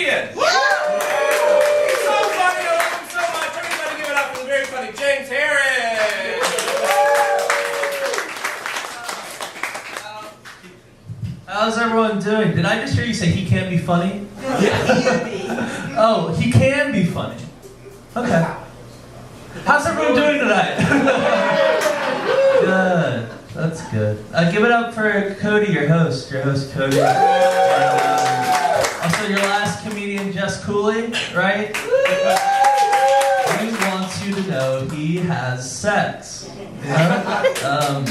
comedian. Woo! He's so funny, I love him so much. Everybody give it up for the very funny James Harrod. How's everyone doing? Did I just hear you say he can't be funny? No, he can be. Oh, he can be funny. Okay. How's everyone doing tonight? Good. That's good. Give it up for Cody, your host Cody. Also your last comedian, Jess Cooley, right? He wants you to know he has sex. Yeah?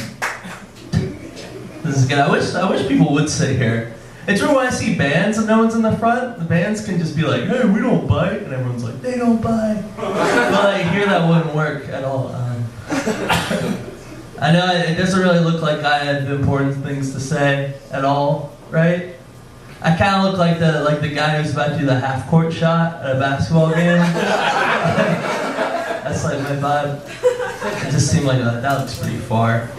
This is good. I wish people would sit here. It's true when I see bands and no one's in the front. The bands can just be like, "Hey, we don't bite," and everyone's like, "They don't bite." But like here, that wouldn't work at all. I know it doesn't really look like I have important things to say at all, right? I kind of look like the guy who's about to do the half-court shot at a basketball game. That's like my vibe. It just seemed like that looks pretty far.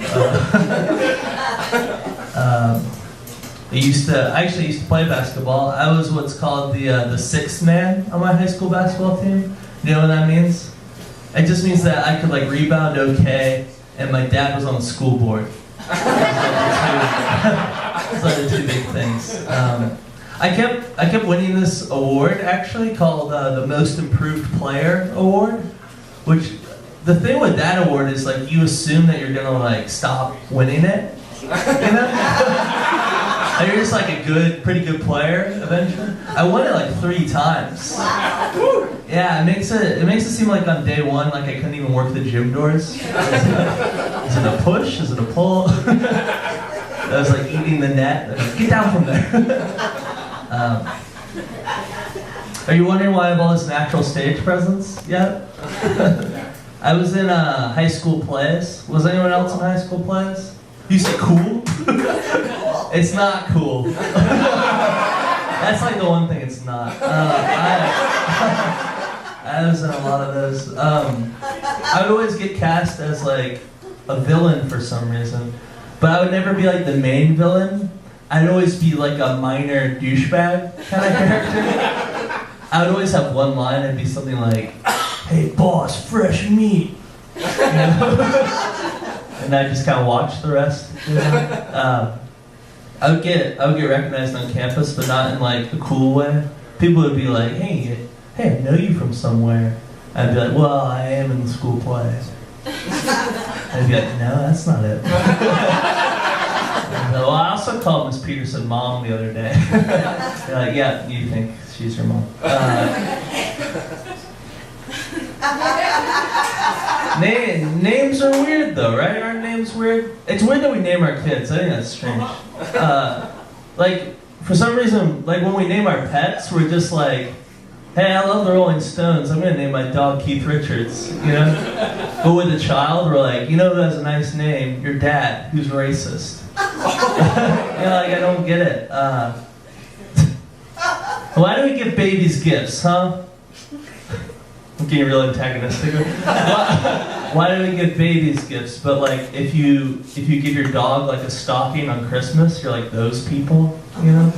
I actually used to play basketball. I was what's called the sixth man on my high school basketball team. You know what that means? It just means that I could like rebound okay, and my dad was on the school board. Those are the two big things. I kept winning this award actually called the Most Improved Player Award, which the thing with that award is like you assume that you're gonna like stop winning it, you know? And you're just like a pretty good player eventually. I won it like 3 times. Yeah, it makes it seem like on day one like I couldn't even work the gym doors. Is it a push? Is it a pull? I was like eating the net. Like, get down from there. Are you wondering why I have all this natural stage presence yet? I was in high school plays. Was anyone else in high school plays? You say cool? It's not cool. That's like the one thing it's not. I was in a lot of those. I would always get cast as like a villain for some reason, but I would never be like the main villain. I'd always be like a minor douchebag kind of character. I would always have one line and be something like, "Hey boss, fresh meat." You know? And I just kind of watch the rest. You know? I would get recognized on campus, but not in like the cool way. People would be like, hey, I know you from somewhere. I'd be like, well, I am in the school play. I'd be like, no, that's not it. Well, I also called Miss Peterson mom the other day. They're like, yeah, you think she's your mom. Names are weird though, right? Aren't names weird? It's weird that we name our kids. I think that's strange. Like, for some reason, like when we name our pets, we're just like, hey, I love the Rolling Stones, I'm gonna name my dog Keith Richards, you know? But with a child, we're like, you know who has a nice name? Your dad, who's racist. You know, like, I don't get it. Why do we give babies gifts, huh? I'm getting real antagonistic. Why do we give babies gifts? But like, if you give your dog like a stocking on Christmas, you're like those people, you know?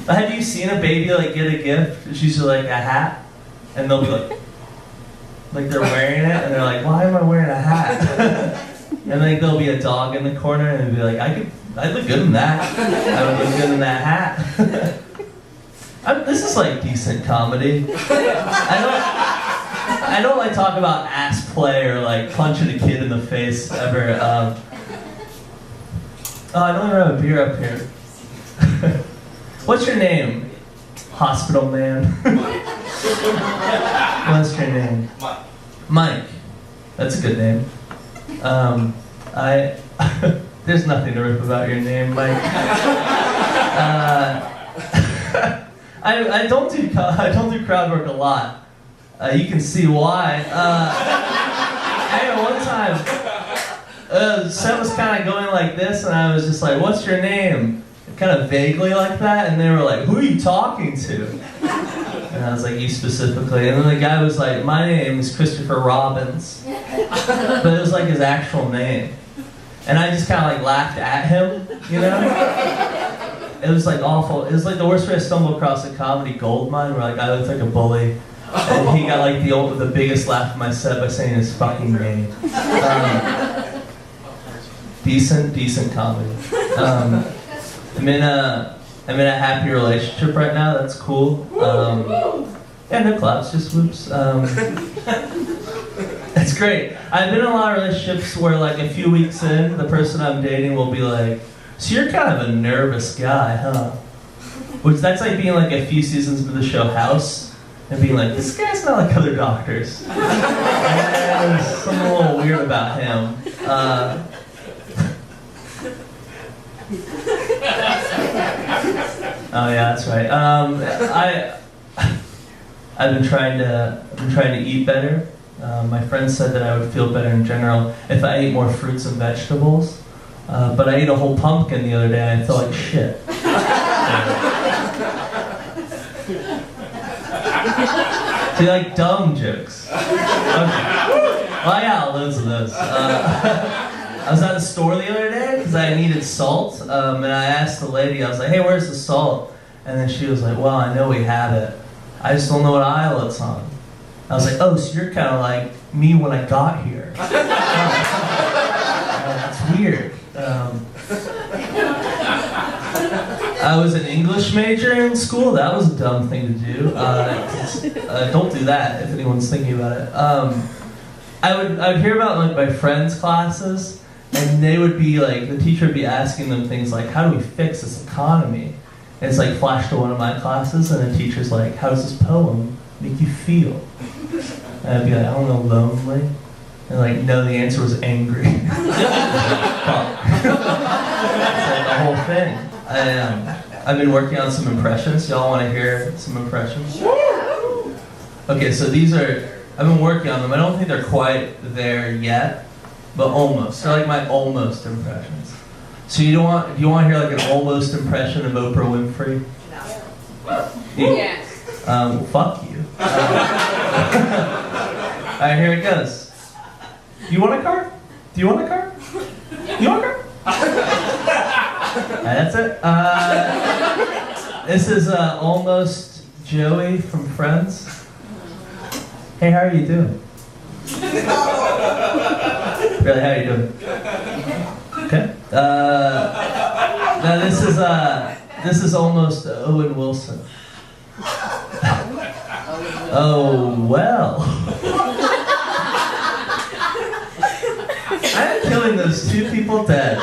Have you seen a baby like get a gift? It's usually like a hat, and they'll be like they're wearing it, and they're like, why am I wearing a hat? And like there'll be a dog in the corner, and they'll be like, I'd look good in that. I would look good in that hat. This is like decent comedy. I don't like talk about ass play or like punching a kid in the face ever. I don't even have a beer up here. What's your name? Hospital man. What's your name? Mike. That's a good name. There's nothing to rip about your name, Mike. I don't do crowd work a lot. You can see why. I had one time, set was kind of going like this, and I was just like, what's your name? Kind of vaguely like that, and they were like, who are you talking to? And I was like, you specifically. And then the guy was like, my name is Christopher Robbins. But it was like his actual name. And I just kind of like laughed at him, you know? it was like awful. It was like the worst way I stumbled across a comedy gold mine where like I looked like a bully. And he got like the biggest laugh of my set by saying his fucking name. Decent comedy. I'm in a happy relationship right now. That's cool. Yeah, no claps, just whoops. It's great. I've been in a lot of relationships where like a few weeks in, the person I'm dating will be like, "So you're kind of a nervous guy, huh?" Which that's like being like a few seasons into the show House and being like, "This guy's not like other doctors." There's something a little weird about him. Oh yeah, that's right. I've been trying to eat better. My friends said that I would feel better in general if I ate more fruits and vegetables. But I ate a whole pumpkin the other day and I felt like shit. So you like dumb jokes? Okay. Well, I got loads of those. I was at the store the other day because I needed salt, and I asked the lady, I was like, "Hey, where's the salt?" And then she was like, "Well, I know we have it. I just don't know what aisle it's on." I was like, "Oh, so you're kind of like me when I got here." That's weird. I was an English major in school. That was a dumb thing to do. Don't do that if anyone's thinking about it. I would hear about like my friends' classes, and they would be like, the teacher would be asking them things like, "How do we fix this economy?" And it's like flashed to one of my classes, and the teacher's like, "How does this poem make you feel?" And I'd be like, "I don't know, lonely." And like, no, the answer was angry. Fuck. It's like the whole thing. I've been working on some impressions. Y'all want to hear some impressions? Okay, so I've been working on them. I don't think they're quite there yet, but almost. They're like my almost impressions. So do you want to hear like an almost impression of Oprah Winfrey? No. Yes. Fuck you. Alright, here it goes. You want a car? Do you want a car? You want a car? That's it. This is almost Joey from Friends. Hey, how are you doing? Really, how are you doing? Okay. Now this is almost Owen Wilson. Oh well. I'm killing those two people dead.